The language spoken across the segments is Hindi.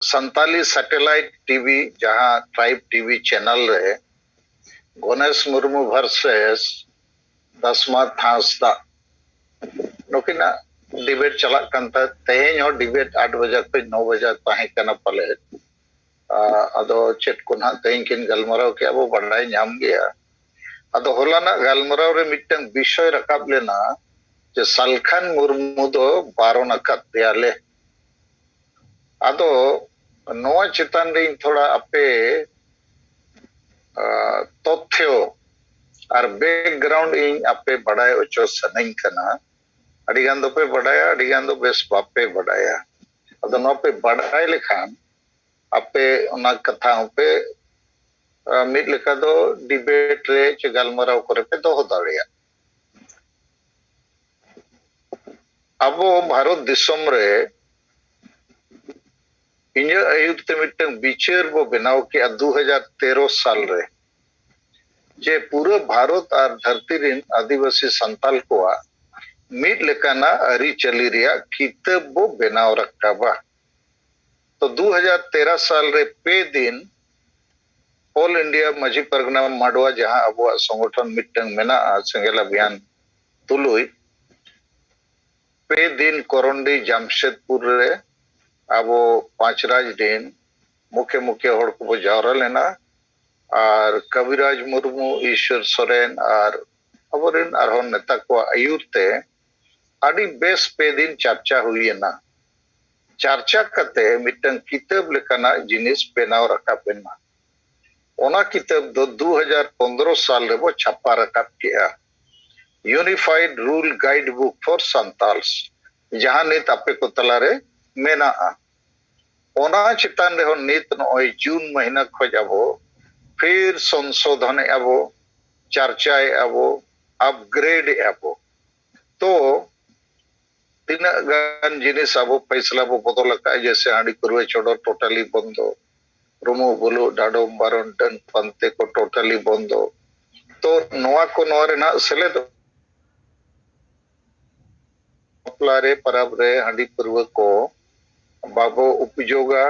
संताली सैटेलाइट टीवी जहां ट्राइब टीवी चैनल रे गणेश मुर्मू वर्सेस दसमत हांसदा नुकिना डिबेट चला कंता तेहें हो डिबेट 8 बजे पे 9 बजे ताहे कना पले अदो चेट को ना तेहें किन गलमराव के अब बढ़ाई नाम गया अदो होलाना गलमराव रे मिटन विषय रकाब लेना जे सलखन मुर्मू दो बारोन अकत्याले अदो नोआ चितान रे थोड़ा अपे तथ्यो और बैकग्राउंड इन अपे बढ़ाए ओचो सनई कना अडिगान दो पे बढ़ाया अडिगान दो बेस बापे बढ़ाया अदो नो पे बढ़ाए लेखान अपे उना कथा पे मिड लेका दो डिबेट रे चे गलमराव करे पे दोहो दाड़िया अबो भारत दिसम रे इन्हें आयुक्त ते मिटन बिचार बो बनाव के 2013 साल रे जे पूरा भारत और धरती रिन आदिवासी संताल को मिट लेकाना अरी चली रिया किताब बो बनाव रखा बा तो 2013 साल रे पे दिन ऑल इंडिया मजी परगना माडवा जहां अब संगठन मिटन मेना संगेल अभियान तुलुई पे दिन कोरंडी जमशेदपुर रे अब 5 राज दिन मुख्य मुख्य होड़ को जावरा लेना और कविराज मुर्मू ईश्वर सोरेन और अबरिन अरहन नेता को आयुरते अड़ी बेस पे दिन चर्चा हुई है ना चर्चा करते मिटन किताब लेकाना जिनिस पेनाव रखा पेना ओना किताब दो 2015 साल रे वो छापा रखा किया unified rule guide book for Santals जहां नित आपे को तलारे मेना ओना चितान रे हो नित नय जून महीना खोज अबो फिर संशोधन अबो चर्चाए अबो अपग्रेड अबो तो तीना गान जिनिस अबो फैसला बो बदल का जैसे हांडी कुरवे चोडो टोटली बंदो रुमु बुलु डाडोम बारन टन पंते को टोटली बंदो तो नोआ को नोरे ना सेले तो पलारे परब रे हांडी कुरवे को बाबो उपयोगा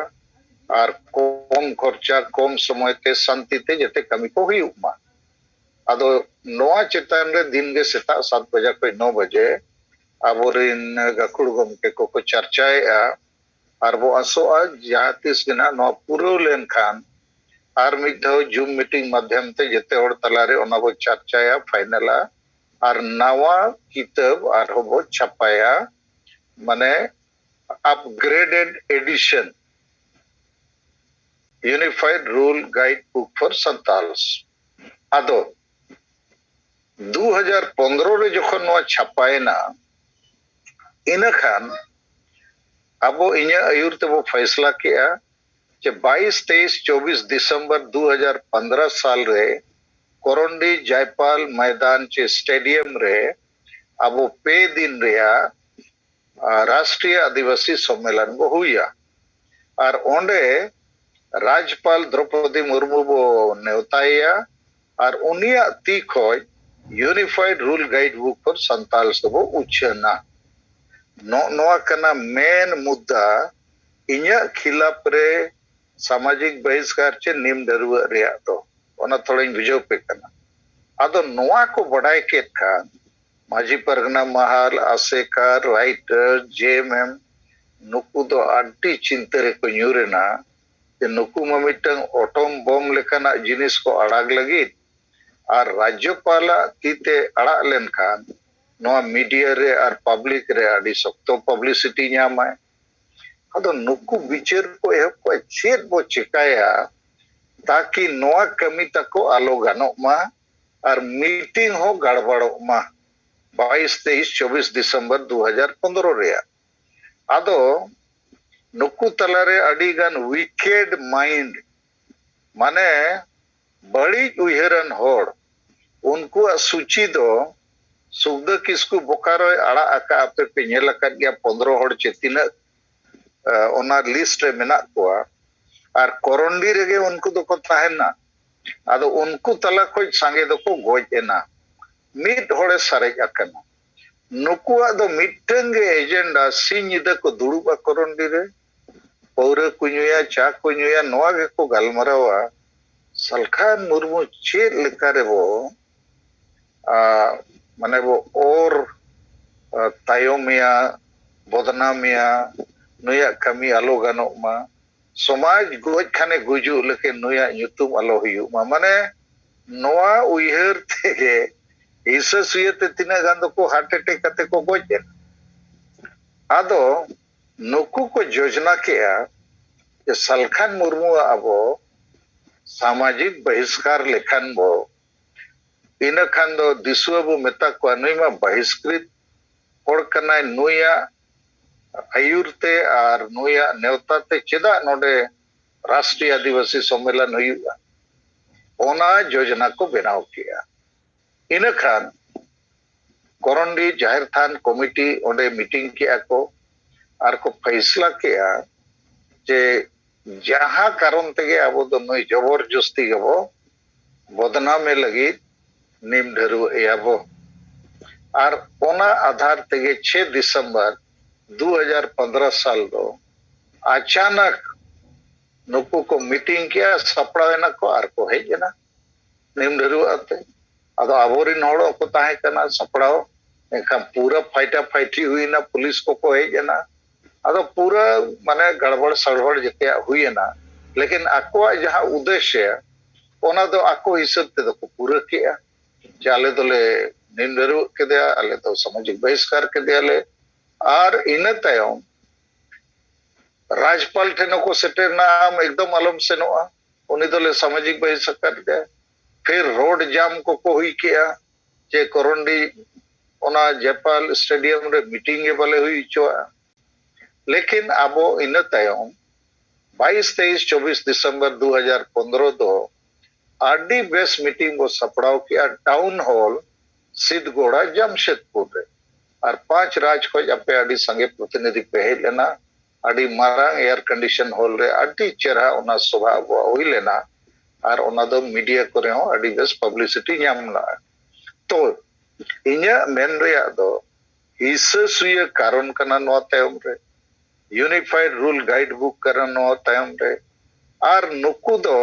और कम खर्चा कम समय ते शांति ते जते कमी को हुई उपमा अदो नोआ चितान रे दिन के सेता 7 बजे पे 9 बजे अबोरिन गखुड़ गमके को चर्चाए और वो असो जहां तीस गिना नो पूरो लेन खान और मिधो जूम मीटिंग माध्यम ते जते होड़ तलारे ओना वो चर्चाया फाइनला और नवा किताब और वो छपाया माने upgraded edition unified rule guide book for Santals अदो 2015 रे जखन नो छपाए ना इन खान अब इन्हें आयुर ते वो फैसला किया कि 22, 23, 24 दिसंबर 2015 साल रे कोरंडी जयपाल मैदान चे स्टेडियम रे अब पे दिन रिया राष्ट्रीय आदिवासी सम्मेलन वो हुआ और ओंडे राज्यपाल द्रौपदी मुर्मू वो नेवताया और उनिया ती खोज unified rule guide book for Santals वो उछना नोआ कना मेन मुद्दा इन्या खिलाफ रे सामाजिक बहिष्कार चे निम डरुआ रिया तो ओना थोड़ी बुझाव पे कना अदो नोआ को बढ़ाई के खान माजी परगना महाल आसेकार राइटर जेएमएम नुकु दो अड्डी चिंतरे को न्यूरेना जे नुकु ममिटंग ऑटोम बम लेकाना जिनिस को अड़ाग लगी और राज्यपाला तीते अड़ा लेन खान नोआ मीडिया रे और पब्लिक रे अड़ी सख्तो पब्लिसिटी न्यामाय अदो नुकु विचार को एह को चेत बो चिकाया ताकि नोआ कमी तको आलो गानो मा और मीटिंग हो गड़बड़ो मा 22, 23, 24 दिसंबर 2015 रे अदो नुकु तलारे अडिगान विकेड माइंड माने बड़ी उयहरन होड़ उनको सूची दो सुगद किसकु बोकारो अड़ा आका आपे पे नेल अकाद गया 15 होड़ चे तिना ओना लिस्ट रे मेना कोआ और कोरंडी रेगे उनको दो को ताहेना आदो उनको तला खोज सांगे दो को गोजेना मिट होड़े सारे अकना नुकुआ दो मिटंगे एजेंडा सिंह द को दुड़ुबा कोरंडी रे पौरा को नुया चा को नुया नोआ के को गालमरावा सलखान मुर्मू चेद लेका रे वो माने वो और तायोमिया बदनामिया नुया कमी आलो गानो मा समाज गोज खाने गुजु लेके नुया युतुम आलो हुयु मा माने नोआ उयहर तेगे हिस्सा सुयते तिना गान दो को हार्ट अटैक कते को गोज आदो नुकु को योजना किया जे सलखान मुर्मू आबो सामाजिक बहिष्कार लेखान बो इन खान दो दिसुआ बो मेता को नुईमा बहिष्कृत होड़ कनाय नुया आयुरते आर नुया नेवताते चेदा नोडे राष्ट्रीय आदिवासी सम्मेलन हुआ ओना योजना को बनाव किया इन खान कोरंडी जाहिर थान कमिटी ओंडे मीटिंग किया को आर को फैसला किया जे जहां कारण तेगे आबो दो नई जबरदस्ती गबो बदनामे लगी निम ढेरु एयाबो आर ओना आधार तेगे 6 दिसंबर 2015 साल दो अचानक नुकु को मीटिंग किया सपड़ावेना को आर को हेजना निम ढेरु आते अदो आबोरिन होड़ो को ताहे कना सपड़ाओ एखा पूरा फाइटा फाइटी हुई ना पुलिस को हेजना अदो पूरा माने गड़बड़ सड़बड़ जते हुई ना लेकिन आको जहां उद्देश्य ओना दो आको हिसाब ते दो पूरा किया चाले दोले निंदरु के दिया आले तो सामाजिक बहिष्कार के दिया ले आर इन तायम राज्यपाल ठेनो को सेटर नाम एकदम आलम से नोआ उनी दोले सामाजिक बहिष्कार दे फिर रोड जाम को हुई किया जे कोरंडी ओना जयपाल स्टेडियम रे मीटिंग ए बाले हुई चोआ लेकिन आबो इन तायम 22, 23, 24 दिसंबर 2015 दो आरडी बेस मीटिंग को सपड़ाव किया टाउन हॉल सिद्धगोड़ा जमशेदपुर रे और 5 राज को अपे आडी संगे प्रतिनिधि पे लेना आडी मारांग एयर कंडीशन हॉल रे आडी चेहरा ओना सभा हुई लेना और ओना दो मीडिया करे हो आडी बेस पब्लिसिटी नामना तो इन्या मेन रे दो हिस्सा सुय कारण कना नो तायम रे यूनिफाइड रूल गाइड बुक करन नो तायम रे और नुकु दो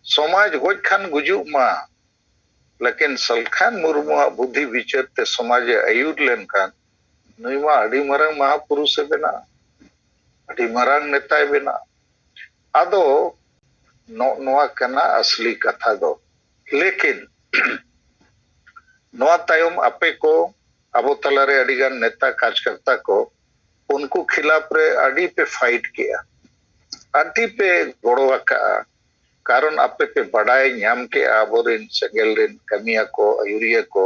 समाज गोज खान गुजु मा लेकिन सलखान मुर्मू बुद्धि विचार ते समाज आयुर लेन खान नुईमा अडी मरांग महापुरुष बेना अडी मरांग नेता बेना आदो नोआ कना असली कथा दो लेकिन नोआ तायम आपे को अबो तलारे अडिगान नेता कार्यकर्ता को उनको खिलाफ रे अडी पे फाइट किया अडी पे गोड़वा का कारण आपे पे बढ़ाए नाम के आबोरिन सेगेल रिन कमिया को आयुरिया को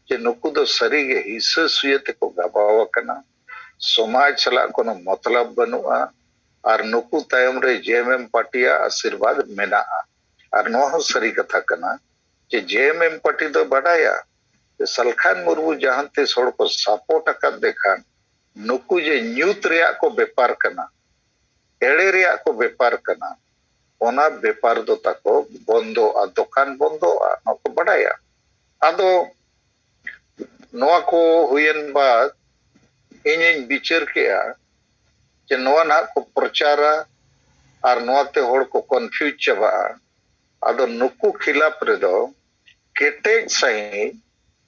जे नुकु दो सरीगे हिस्सा सुयते को गबावा कना समाज चला कोनो मतलब बनुआ और नुकु तायम रे जेएमएम पार्टिया आशीर्वाद मेना और नो सरी कथा कना जे जेएमएम पार्टी दो बढ़ाया जे सलखान मुर्मू जहां ते सोड़ को सपोर्ट कर देखा नुकु जे न्यूत रिया को व्यापार कना एड़े रिया को व्यापार कना ओना व्यापार दो ताको बंदो आ दुकान बंदो आ नको बढ़ाया आदो नोआ को हुयन बाद इन विचार किया जे नोआ ना को प्रचारा और नोआ ते होड़ को कंफ्यूज चबा आदो नुकु खिलाफ रे दो केटेज सही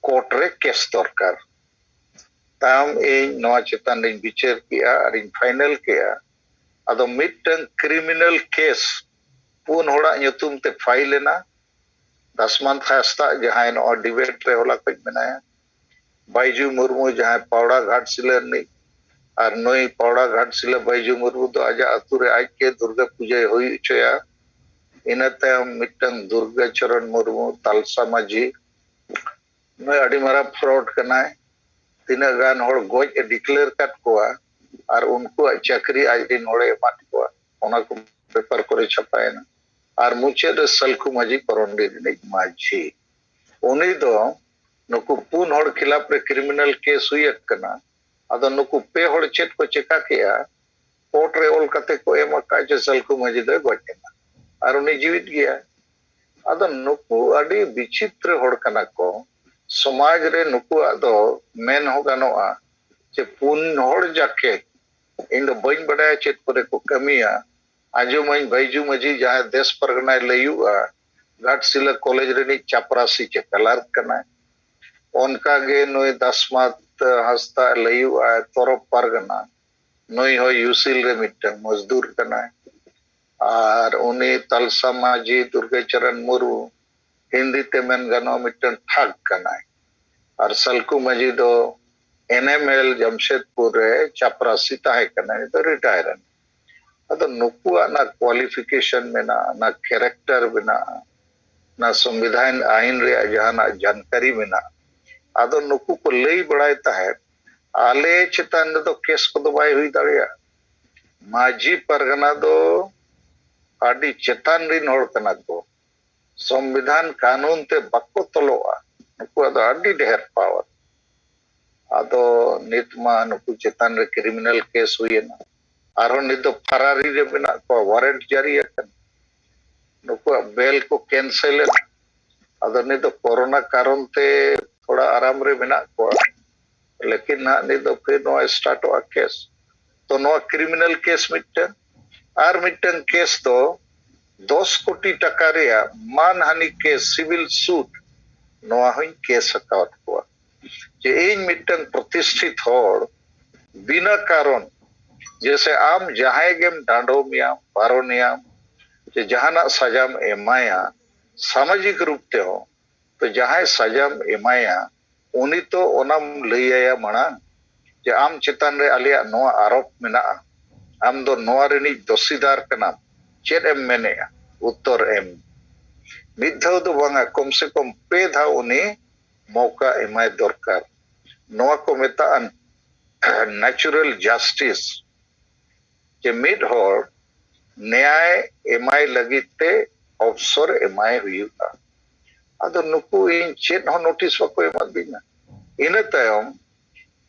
कोर्ट रे केस दरकार ताम इन नोआ चेतन इन विचार किया और इन फाइनल किया आदो मिटन क्रिमिनल केस पुन होड़ा ᱧᱩᱛᱩᱢ ते फाइल लेना दसमंत हास्ता जहां नो डिबेट रे होला कज बनाया बाइजू मुर्मू जहां पावड़ा घाट सिलरनी और नई पावड़ा घाट सिला बाइजू मुर्मू तो आजा अतु रे आज के दुर्गा पूजा हुई चया इनते मिटन दुर्गा चरण मुर्मू तालसा माझी नई अडी मारा फ्रॉड कनाय तिना गान होड़ गोज डिक्लेयर काट कोआ और उनको चाकरी आज दिन होड़े माट कोआ ओना को पेपर करे छपायना और मुचेद सलखु माझी कोरंडी रिनिक माझी उनी दो नुकु पुन होड़ खिलाफ रे क्रिमिनल केस हुई कना अदो नुकु पे होड़ चेट को चेका किया कोर्ट रे ओल कते को एम काजे सलखु माझी दो गोटेना और उनी जीवित गया अदो नुकु अडी विचित्र होड़ कना को समाज रे नुकु अदो मेन हो गनोआ जे पुन होड़ जाके इन बड़ी बड़ा चेत करे को कमिया आजोमन बैजू मजी जहां देश परगना लयुआ घाटशिला कॉलेज रे चापरासी चे कलर कना उनका गे नोय दसमात हस्ता लयुआ तोरप परगना नोय हो यूसिल रे मिटन मजदूर कना और उनी तलसा माजी दुर्गे चरण मुर्मू हिंदी ते मेन गनो मिटन ठाक कना और सलकू मजी दो एनएमएल जमशेदपुर रे चापरासी ताहे कना तो रिटायर अदो नुकुआ ना क्वालिफिकेशन में ना कैरेक्टर बिना ना संविधान आईन रे जहाना जानकारी में ना अदो नुकु को लई बड़ाई ताहे आले चितान दो केस को दो बाय हुई दाड़िया माजी परगना दो आदि चितान रिन होड़ कना को संविधान कानून ते बक्को तलोआ नुकु अदो आदि ढेर पावर अदो नितमा नुकु चितान रे क्रिमिनल केस हुई ना आरो नित तो फरारी रे बिना को वारंट जारी है नुकु बेल को कैंसिल अदो नित तो कोरोना कारण ते थोड़ा आराम रे बिना को लेकिन ना नित तो फिर नो स्टार्ट हुआ केस तो नो क्रिमिनल केस मिटन आर मिटन केस तो 10 कोटी टका रे मानहानि केस सिविल सूट नो हुई केस अकाउंट को जे इन मिटन प्रतिष्ठित होड़ बिना कारण जैसे आम जहां गेम डांडोमिया बारोनिया जे जहाना सजाम एमाया सामाजिक रूप ते हो तो जहां सजाम एमाया उनी तो ओनाम लैया मना जे आम चितान रे आलिया नोआ आरोप मेना आम दो नोआ रेनी दोषीदार कना चेद एम मेने उत्तर एम मिधाव दो बांगा कम से कम पे धा उनी मौका एमाय दरकार नोआ को मेता नेचुरल जस्टिस जे मिड होड़ न्याय एमाय लगिते अवसर एमाय हुआ अदो नुकु इन चेत हो नोटिस को एमादिना इन तायम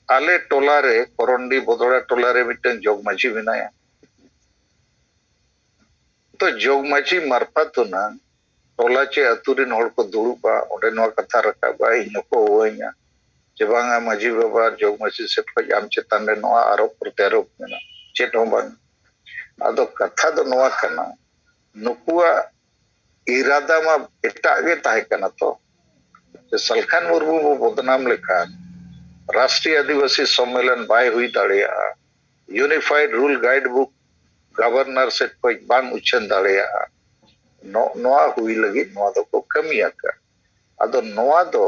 आले टोला रे कोरंडी बोदड़ा टोला रे मिटन जोगमाझी बिनाया तो जोगमाझी मार्फत ना टोला चे अतुरिन होड़ को दुड़ुबा ओडे नोआ कथा रकाबा इनको होइया जे बांगा माझी बाबा जोगमाझी से खज आम चेतान रे नोआ आरोप प्रत्यारोप मेना चेत हो बांग अदो कथा दो नोआ कना नुकुआ इरादा मा एटा गे ताहे कना तो जे सलखान मुर्मू बो बदनाम लेखा राष्ट्रीय आदिवासी सम्मेलन बाय हुई दाड़िया unified rule guide book governor से कोई बांग उछन दाड़िया नोआ हुई लगी नोआ दो को कमिया का अदो नोआ दो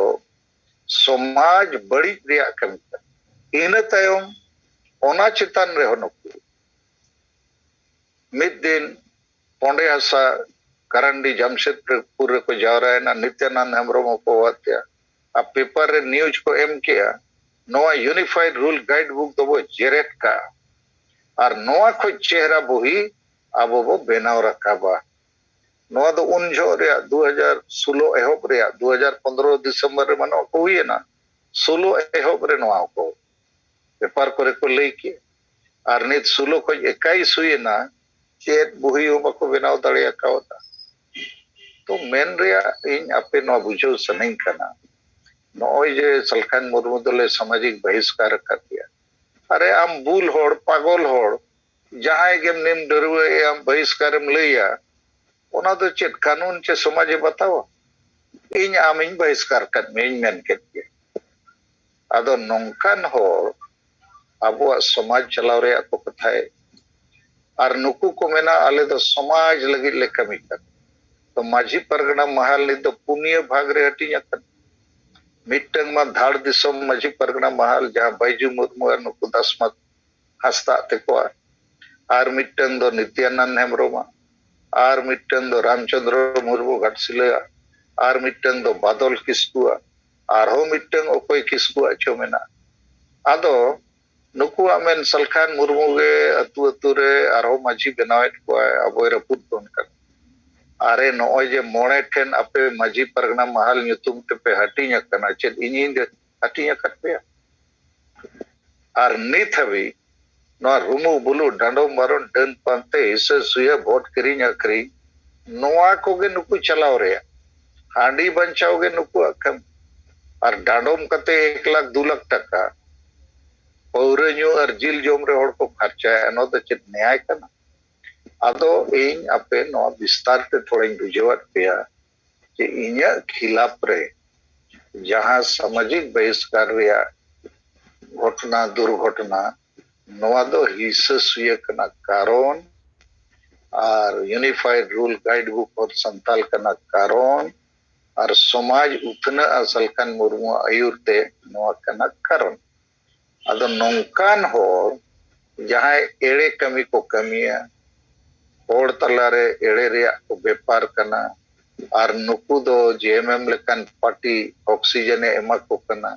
समाज बड़ी रिया कमी इन तायम ओना चितान रे होनुकु मिद दिन पोंडे हसा करंडी जमशेदपुर को जावरा है ना नित्यानंद हेम्ब्रम को हत्या अब पेपर रे न्यूज को एम किया नोआ यूनिफाइड रूल गाइड बुक तो वो जेरेट का और नोआ को चेहरा बोही अब वो बेनाव रखा बा नोआ तो उन जो रे 2016 एहोब रे 2015 दिसंबर रे मनो को हुई है ना 16 एहोब रे नोआ को पेपर करे को लेके और नित 16 को 21 हुई ना चेत बोही हो बको बेनाव दड़िया का होता तो मेन रे इन आपे नोआ बुझो सनई कना नोय जे सलखान मुर्मू दले सामाजिक बहिष्कार कर दिया अरे आम बुल होड़ पागल होड़ जहां गेम निम डरुए आम बहिष्कार में लैया ओना तो चेत कानून चे समाजे बताओ इन आम इन बहिष्कार कर में इन मेन के अदो नोंकान होड़ अबो समाज चलाव रे को कथा है और नुकु को मेना आले तो समाज लगी ले कमी कर तो माझी परगना महल नि तो पुनिय भाग रे हटिया कर मिटंग मा धाड़ दिसम माझी परगना महल जहां बैजू मुर्मू नुकु दसमत हस्ता ते को आर मिटंग दो नित्यानंद हेम्ब्रम आर मिटंग दो रामचंद्र मुर्मू घाटशिला आर मिटंग दो बादल किस्कु आर हो मिटंग ओकोय किस्कु अचो मेना आदो नुकु आमेन सलखान मुर्मू गे अतु अतु रे आर हो माझी बनावेट को अबोय रपुत कोन कर अरे नोय जे मोणे ठेन अपे माझी परगना महल नुतुम ते पे हटिया कना चे इनिन दे हटिया कटपे आर नित हवी no Rumu blue डांडो मारोन done Pante इसे सुया वोट करिन अकरी नोआ को गे नुकु चलाव रे हांडी बंचाओ गे नुकु अखम और डांडोम कते 1 लाख 2 लाख टका पौरे ᱧᱩ और जिल जोम रे हड़ को खर्चाया नो तो चेत न्याय कना आदो इन आपे नो विस्तार ते थोड़ी बुझेवत पेया कि इnya खिलाफ रे जहां सामाजिक बहिष्कार रेया घटना दुर्घटना नोआ दो हिंसा कना कारण और यूनिफाइड रूल गाइड बुक और संताल कना कारण और समाज उतना असलकन मुर्मु आयुरते नोआ कना कारण अदो नौकान हो जहां एड़े कमी को कमिया होड़ तलारे एड़े रेया को व्यापार कना और नुकु दो जेएमएम लेकन पार्टी ऑक्सीजन एमा को कना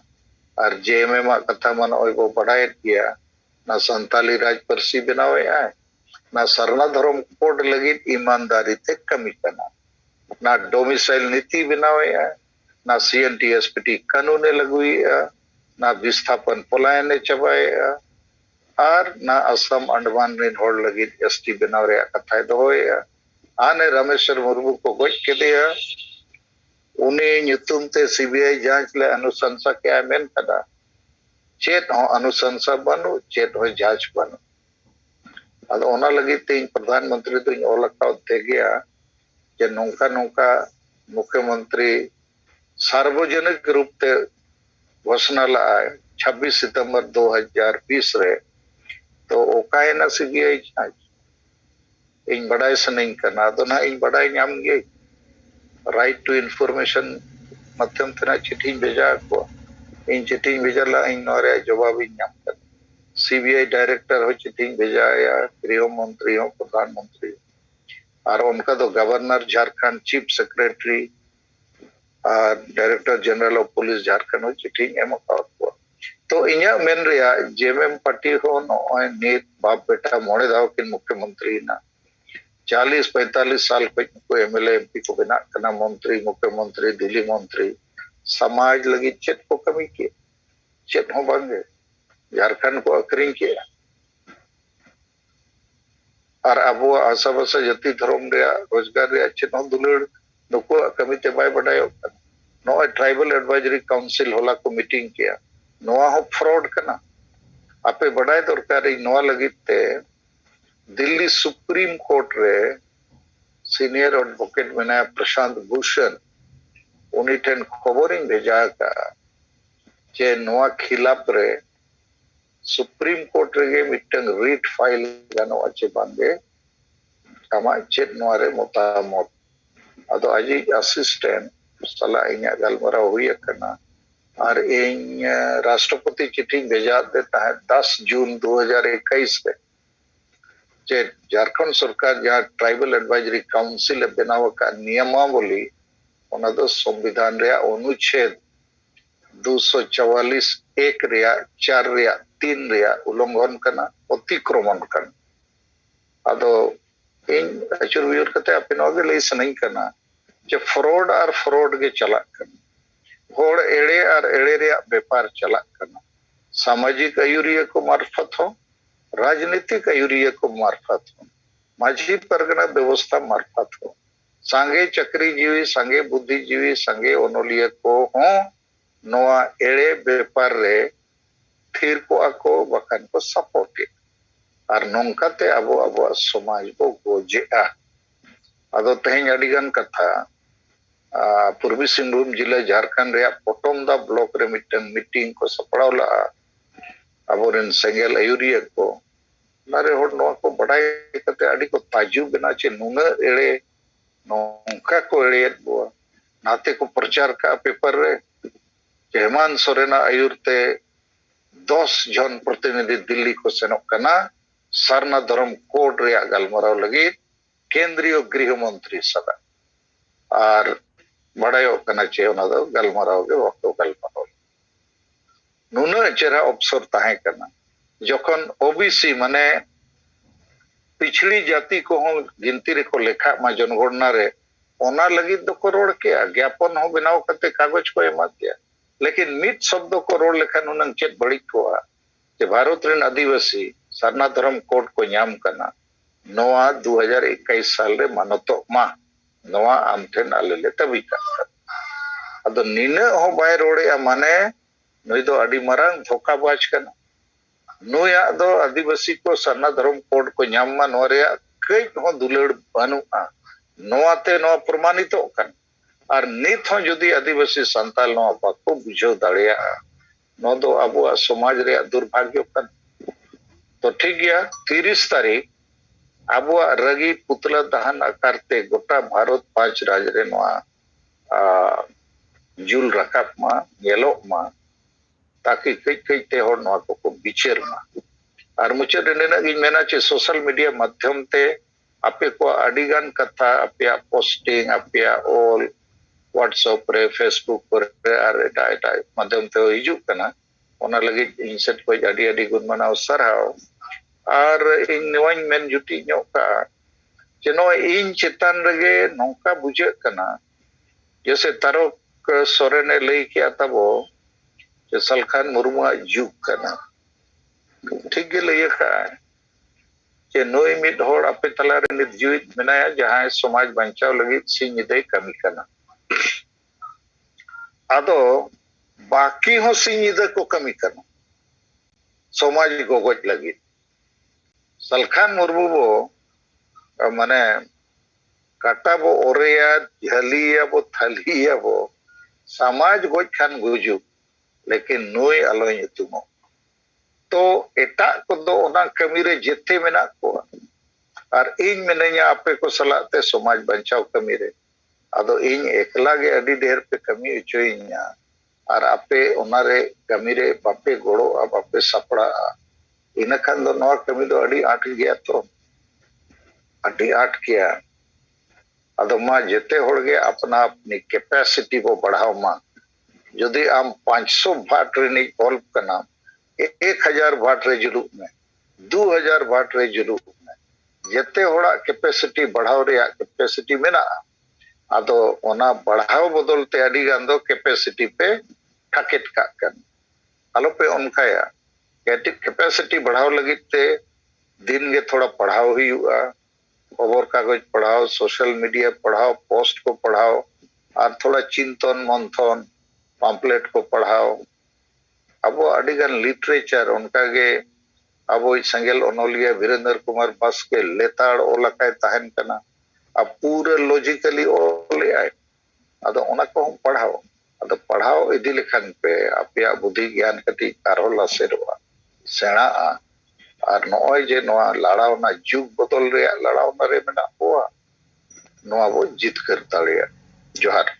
और जेएमएम कथा मन ओय को बढ़ाए किया ना संताली राज परसी बनावे आए ना सरना धर्म कोड लगी ईमानदारी ते कमी कना ना डोमिसाइल नीति बनावे आए ना सीएनटीएसपीटी कानून लगुई ना विस्थापन पलायन चबाए और ना असम अंडमान रिन होड़ लगी एसटी बनाव रे कथा दोए आने रमेश्वर मुर्मू को गोज के दिया उन्हें ᱧᱩᱛᱩᱢ ते सीबीआई जांच ले अनुशंसा के मेन कदा चेत हो अनुशंसा बनु चेत हो जांच बनु अद ओना लगी तीन प्रधानमंत्री तो ओला का ते गया जे नौका नौका मुख्यमंत्री सार्वजनिक रूप ते घोषणा लाए 26 सितंबर 2020 रे तो ओकाय ना सीबीआई जांच इन बड़ाई सनिंग करना तो ना इन बड़ाई नाम गे राइट टू इन्फॉर्मेशन मध्यम तना चिट्ठी भेजा को इन चिट्ठी भेजला इन नोरे जवाब नाम कर सीबीआई डायरेक्टर हो चिट्ठी भेजा या गृह मंत्री हो प्रधानमंत्री और उनका तो गवर्नर झारखंड चीफ सेक्रेटरी और director general of police Jharkhand हो चिट्ठी एम को तो इnya मेन रिया जेएमएम पार्टी हो नोय नीत बाप बेटा मोड़े दाव किन मुख्यमंत्री ना 40-45 साल को एमएलए एमपी को बना कना मंत्री मुख्यमंत्री दिल्ली मंत्री समाज लगी चेत को कमी किए चेत हो बंगे झारखंड को अक्रिंग किया और अब वो आशा बसा जति धर्म रे रोजगार रे चेत हो दुलड़ नुको कमी ते बाय बढ़ायो नो ट्राइबल एडवाइजरी काउंसिल होला को मीटिंग किया नोआ हो फ्रॉड कना आपे बढ़ाए दरकार नोआ लगी ते दिल्ली सुप्रीम कोर्ट रे सीनियर एडवोकेट मेना प्रशांत भूषण उन्हीं ठेन खबरिंग भेजा का जे नोआ खिलाफ रे सुप्रीम कोर्ट रे मिटंग रीट फाइल गानो अच्छे बांगे कामा चेत नोआ रे मोतामत अदो आजी असिस्टेंट सला इन्या गलमरा हुई कना और इन राष्ट्रपति चिट्ठी भेजा देता है 10 जून 2021 में जे झारखंड सरकार जहाँ ट्राइबल एडवाइजरी काउंसिल बनाव का नियमावली ओना दो संविधान रे अनुच्छेद 244 1 रे 4 रे 3 रे उल्लंघन करना अतिक्रमण करना अदो इन अचुर वियर कते अपने नोगे ले सनई करना जे फ्रॉड और फ्रॉड के चला करना होड़ एड़े और एड़े रे व्यापार चला करना सामाजिक अयुरिय को मार्फत हो राजनीतिक अयुरिय को मार्फत हो माझी परगना व्यवस्था मार्फत हो सांगे चक्री जीवी सांगे बुद्धिजीवी सांगे ओनोलिया को हो नोआ एड़े व्यापार रे थिर को आको बखान को सपोर्ट और नौकाते अबो अबो समाज को गोजे अदो तेहन अडिगन कथा पूर्वी सिंहभूम जिला झारखंड रे पोटोमदा ब्लॉक रे मीटिंग को सपड़ावला अबोरेन सेंगेल अयुरिया को नारे होड़ नो को बढ़ाई कते अडी को ताजु बना चे नुना एड़े नौका को एड़े बुआ नाते को प्रचार का पेपर रे हेमंत सोरेना आयुरते 10 जन प्रतिनिधि दिल्ली को सेनोक कना सरना धर्म कोड रे गलमराव लगी केंद्रीय गृह मंत्री सदा और बड़ायो कना चे ओना दो गलमराव के वक्त गलमराव नुना चेहरा अवसर ताहे करना जखन ओबीसी माने पिछड़ी जाति को हो गिनती रे को लेखा मा जनगणना रे ओना लगी दो को रोड के ज्ञापन हो बनाव करते कागज को एमा दिया लेकिन मित शब्द को रोड लेखा नुनंग चेत बड़ी हुआ जे भारत रे आदिवासी सरना धर्म कोड को नाम करना नोआ 2021 साल रे मानतो मा नोआ आमठे नाले ले तभी कर अदो निने हो बाय रोडे माने नई दो अडी मरांग धोखाबाज करना नुया दो आदिवासी को सरना धर्म कोड को न्यामा नोरिया कई हो दुलड़ बानुआ नोआते नो प्रमाणित कन और नित हो जुदी आदिवासी संताल नो बाको बुझो दाड़िया नो दो अबुआ समाज रे दुर्भाग्य कन तो ठीक गया 30 तारीख अबुआ रगी पुतला दहन आकारते गोटा भारत 5 राज रे नोआ जुल रकाब मा येलो मा ताकि कई कई ते होड़ नोआ को बिचेर मा और मुचाद मेना चे सोशल मीडिया माध्यम ते आपे को अडिगान कथा आपे पोस्टिंग आपे ऑल व्हाट्सएप रे फेसबुक रे और एटा एटा माध्यम ते हिजु कना ओना लगी इनसेट को अडी अडी गुण मनाव सरहाव और इन नोइन मेन जुटी नोका जेनो इन चेतन रगे नौका बुझे कना जैसे तारक सोरेने लई किया तबो जे सलखान मुर्मुआ जुग कना ठीक गे लई का जे नोई मिड होड़ आपे तला रे नित जीवित मेनाया जहां समाज बचाव लगी सिंह कमी कना आदो बाकी हो सिंह को कमी कना समाज को गोज लगी सलखान मुर्मू बो माने काटा बो ओरेया झलिया बो थलिया बो समाज गोज खान गुजु लेकिन नोई अलोय तुमो तो एटा को दो ओना कमी रे जेते मेना को और इन मेनया आपे को सलाते समाज बचाव कमी रे आदो इन एकला गे अडी ढेर पे कमी उचोइया और आपे ओना रे कमी रे बापे गोड़ो अब आपे सपड़ा इन खान दो नवा कमी दो अडी आठ गया तो अडी आठ किया आदो मा जेते होड़ गे अपना अपनी कैपेसिटी को बढ़ाओ मा यदि आम 500 वाट रे नहीं बल्ब कना 1000 वाट रे जुलूक में 2000 वाट रे जुलूक में जेते होड़ा कैपेसिटी बढ़ाओ रे कैपेसिटी मेना आदो ओना बढ़ाओ बदलते अडी गान दो कैपेसिटी पे ठाकेट का कन आलो पे उनकाया कैपेसिटी बढ़ाओ लगी ते दिन गे थोड़ा पढ़ाओ ही हुआ खबर कागज पढ़ाओ सोशल मीडिया पढ़ाओ पोस्ट को पढ़ाओ और थोड़ा चिंतन मंथन पम्पलेट को पढ़ाओ अब अडिगान लिटरेचर उनका गे अब संगेल ओनोलिया वीरेंद्र कुमार बस के लेताड़ ओलाकाय तहन कना अब पूरे लॉजिकली ओले आए अदो ओना को हम पढ़ाओ अदो पढ़ाओ इदी लेखन पे आपया बुद्धि ज्ञान कति आरोला सेरवा सेना और नॉय जे नोआ लड़ावना जुग बदल रे लड़ावना रे मेना हुआ नोआ वो जीत कर ताड़िया जोहार